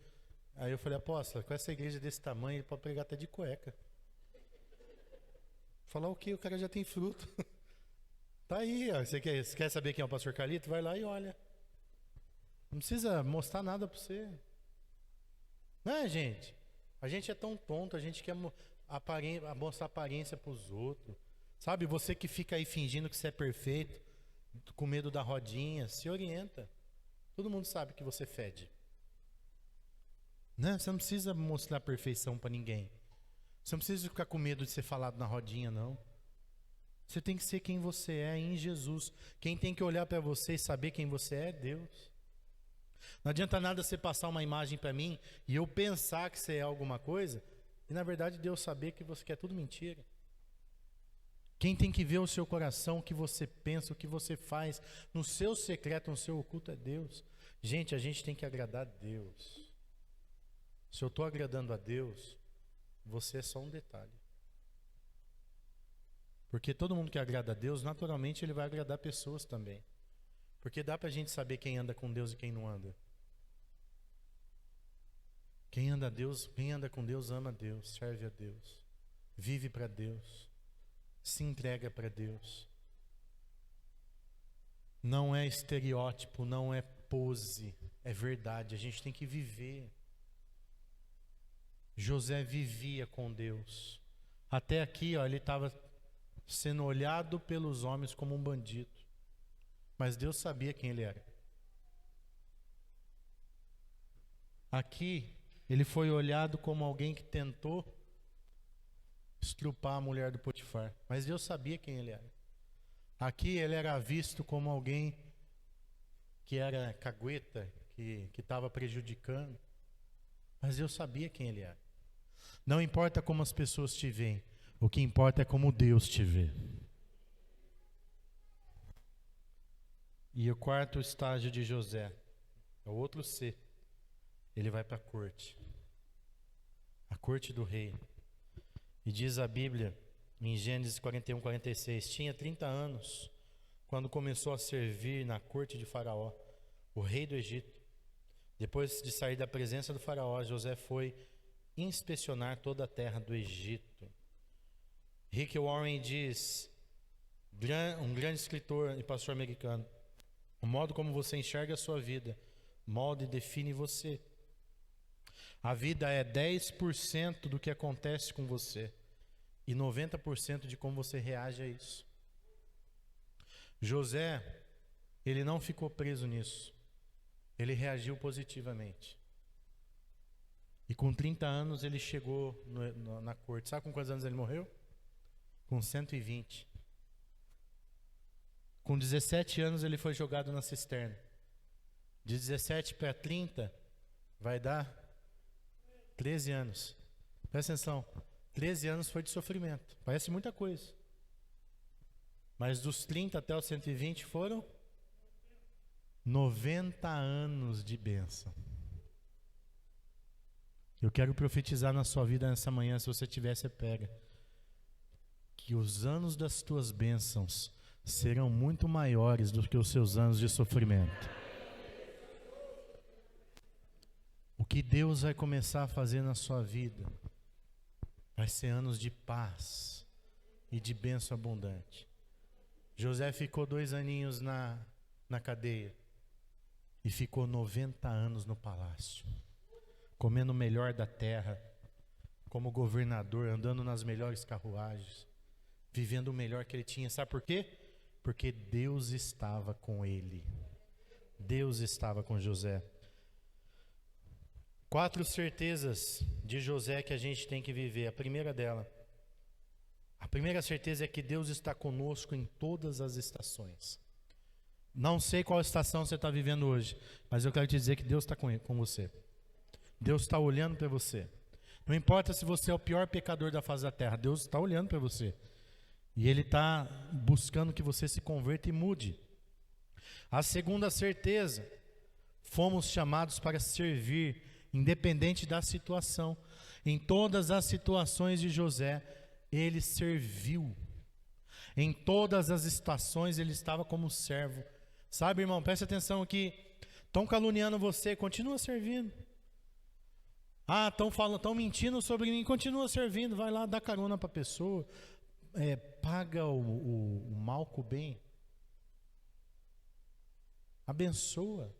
Aí eu falei, apóstola, com essa igreja desse tamanho, ele pode pregar até de cueca. Falar o quê? O cara já tem fruto. Tá aí, ó. Você quer saber quem é o pastor Carlito? Vai lá e olha. Não precisa mostrar nada para você. Não é, gente? A gente é tão tonto, a gente quer mostrar aparência para os outros. Sabe, você que fica aí fingindo que você é perfeito, com medo da rodinha, se orienta. Todo mundo sabe que você fede. Né? Você não precisa mostrar perfeição para ninguém. Você não precisa ficar com medo de ser falado na rodinha, não. Você tem que ser quem você é em Jesus. Quem tem que olhar para você e saber quem você é Deus. Não adianta nada você passar uma imagem para mim e eu pensar que você é alguma coisa e na verdade Deus saber que você quer tudo mentira. Quem tem que ver o seu coração, o que você pensa, o que você faz no seu secreto, no seu oculto é Deus. Gente, a gente tem que agradar a Deus. Se eu estou agradando a Deus, você é só um detalhe. Porque todo mundo que agrada a Deus, naturalmente ele vai agradar pessoas também. Porque dá para a gente saber quem anda com Deus e quem não anda. Quem anda com Deus ama a Deus, serve a Deus, vive para Deus, se entrega para Deus. Não é estereótipo, não é pose, é verdade. A gente tem que viver. José vivia com Deus. Até aqui, ó, ele estava sendo olhado pelos homens como um bandido. Mas Deus sabia quem ele era. Aqui, ele foi olhado como alguém que tentou estrupar a mulher do Potifar. Mas Deus sabia quem ele era. Aqui, ele era visto como alguém que era cagueta, que estava prejudicando. Mas Deus sabia quem ele era. Não importa como as pessoas te veem, o que importa é como Deus te vê. E o quarto estágio de José, é o outro C. Ele vai para a corte do rei. E diz a Bíblia, em Gênesis 41, 46, tinha 30 anos, quando começou a servir na corte de Faraó, o rei do Egito. Depois de sair da presença do Faraó, José foi inspecionar toda a terra do Egito. Rick Warren diz, um grande escritor e pastor americano, o modo como você enxerga a sua vida molda e define você. A vida é 10% do que acontece com você e 90% de como você reage a isso. José, ele não ficou preso nisso. Ele reagiu positivamente. E com 30 anos ele chegou na corte. Sabe com quantos anos ele morreu? Com 120. Com 17 anos ele foi jogado na cisterna. De 17 para 30 vai dar 13 anos. Presta atenção. 13 anos foi de sofrimento. Parece muita coisa. Mas dos 30 até os 120 foram 90 anos de bênção. Eu quero profetizar na sua vida nessa manhã, se você tiver, você pega. Que os anos das tuas bênçãos serão muito maiores do que os seus anos de sofrimento. O que Deus vai começar a fazer na sua vida vai ser anos de paz e de bênção abundante. José ficou 2 aninhos na cadeia e ficou 90 anos no palácio, comendo o melhor da terra, como governador, andando nas melhores carruagens, vivendo o melhor que ele tinha. Sabe por quê? Porque Deus estava com ele. Deus estava com José. 4 certezas de José que a gente tem que viver. A primeira certeza é que Deus está conosco em todas as estações. Não sei qual estação você está vivendo hoje, mas eu quero te dizer que Deus está com você. Deus está olhando para você. Não importa se você é o pior pecador da face da terra, Deus está olhando para você. E Ele está buscando que você se converta e mude. A segunda certeza, fomos chamados para servir, independente da situação. Em todas as situações de José, ele serviu. Em todas as estações ele estava como servo. Sabe, irmão, preste atenção aqui. Estão caluniando você, continua servindo. Estão mentindo sobre mim, continua servindo. Vai lá, dá carona para a pessoa. Paga o mal com o bem. Abençoa.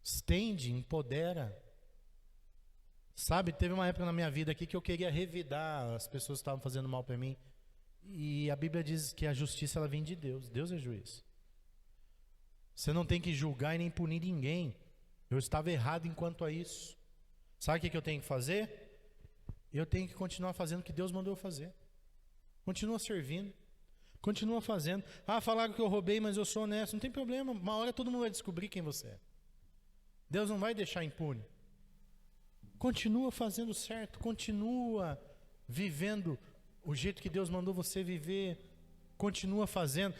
Estende, empodera. Sabe, teve uma época na minha vida aqui que eu queria revidar as pessoas que estavam fazendo mal para mim. E a Bíblia diz que a justiça ela vem de Deus. Deus é juiz. Você não tem que julgar e nem punir ninguém. Eu estava errado enquanto a isso. Sabe o que eu tenho que fazer? Eu tenho que continuar fazendo o que Deus mandou eu fazer. Continua servindo. Continua fazendo. Falaram que eu roubei, mas eu sou honesto. Não tem problema. Uma hora todo mundo vai descobrir quem você é. Deus não vai deixar impune. Continua fazendo certo. Continua vivendo o jeito que Deus mandou você viver. Continua fazendo.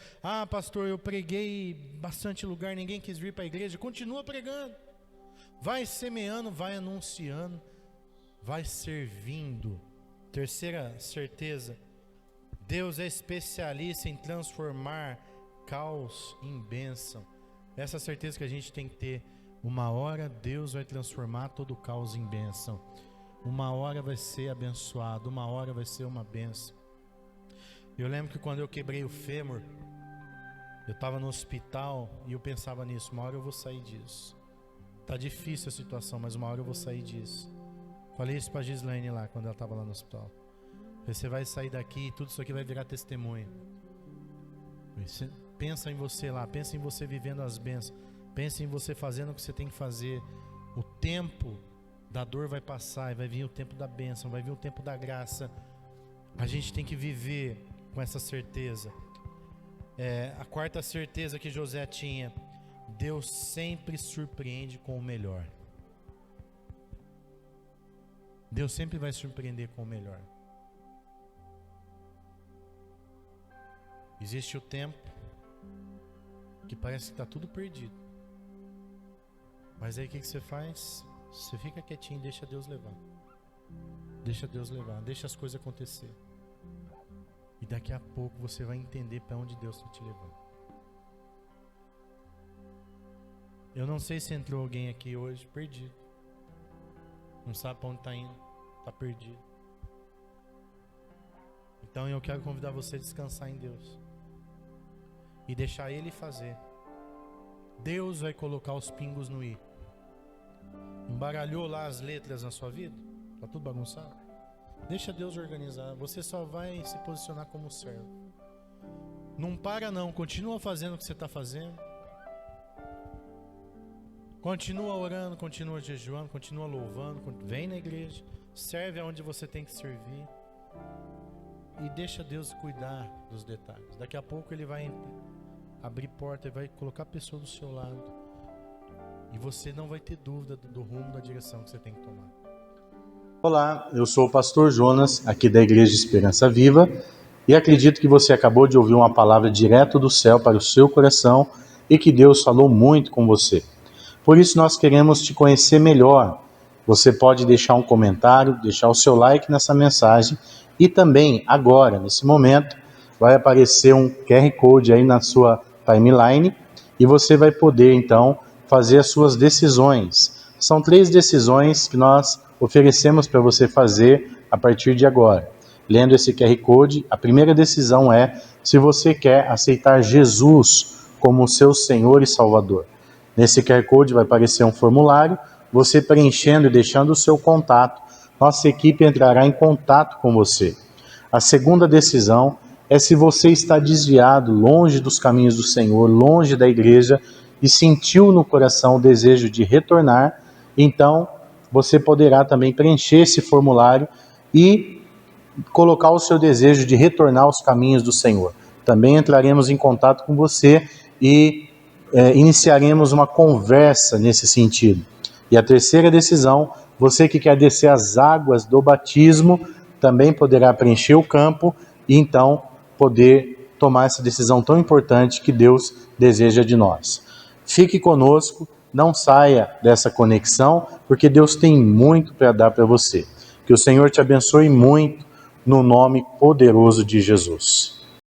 Pastor, eu preguei bastante lugar, ninguém quis vir para a igreja. Continua pregando. Vai semeando, vai anunciando, vai servindo. Terceira certeza. Deus é especialista em transformar caos em bênção. Essa certeza que a gente tem que ter. Uma hora Deus vai transformar todo o caos em bênção. Uma hora vai ser abençoado, uma hora vai ser uma bênção. Eu lembro que quando eu quebrei o fêmur, eu estava no hospital e eu pensava nisso, uma hora eu vou sair disso. Tá difícil a situação, mas uma hora eu vou sair disso. Falei isso para a Gislaine lá, quando ela estava lá no hospital. Você vai sair daqui e tudo isso aqui vai virar testemunho. Pensa em você lá, pensa em você vivendo as bênçãos. Pensa em você fazendo o que você tem que fazer. O tempo da dor vai passar e vai vir o tempo da bênção, vai vir o tempo da graça. A gente tem que viver com essa certeza. A quarta certeza que José tinha: Deus sempre surpreende com o melhor. Deus sempre vai surpreender com o melhor. Existe o tempo que parece que está tudo perdido. Mas aí o que você faz? Você fica quietinho e deixa Deus levar. Deixa Deus levar, deixa as coisas acontecer. E daqui a pouco você vai entender para onde Deus está te levando. Eu não sei se entrou alguém aqui hoje perdido. Não sabe para onde está indo, está perdido. Então eu quero convidar você a descansar em Deus. E deixar Ele fazer. Deus vai colocar os pingos no i. Embaralhou lá as letras na sua vida? Está tudo bagunçado? Deixa Deus organizar. Você só vai se posicionar como servo. Não para não. Continua fazendo o que você está fazendo. Continua orando, continua jejuando, continua louvando. Vem na igreja. Serve aonde você tem que servir. E deixa Deus cuidar dos detalhes. Daqui a pouco Ele vai abrir porta e vai colocar a pessoa do seu lado. E você não vai ter dúvida do rumo, da direção que você tem que tomar. Olá, eu sou o pastor Jonas, aqui da Igreja Esperança Viva, e acredito que você acabou de ouvir uma palavra direto do céu para o seu coração e que Deus falou muito com você. Por isso nós queremos te conhecer melhor. Você pode deixar um comentário, deixar o seu like nessa mensagem e também agora, nesse momento, vai aparecer um QR Code aí na sua timeline e você vai poder então fazer as suas decisões. São 3 decisões que nós oferecemos para você fazer a partir de agora. Lendo esse QR Code, a primeira decisão é se você quer aceitar Jesus como seu Senhor e Salvador. Nesse QR Code vai aparecer um formulário, você preenchendo e deixando o seu contato, nossa equipe entrará em contato com você. A segunda decisão é se você está desviado, longe dos caminhos do Senhor, longe da igreja, e sentiu no coração o desejo de retornar, então você poderá também preencher esse formulário e colocar o seu desejo de retornar aos caminhos do Senhor. Também entraremos em contato com você e iniciaremos uma conversa nesse sentido. E a terceira decisão, você que quer descer as águas do batismo, também poderá preencher o campo e então poder tomar essa decisão tão importante que Deus deseja de nós. Fique conosco, não saia dessa conexão, porque Deus tem muito para dar para você. Que o Senhor te abençoe muito, no nome poderoso de Jesus.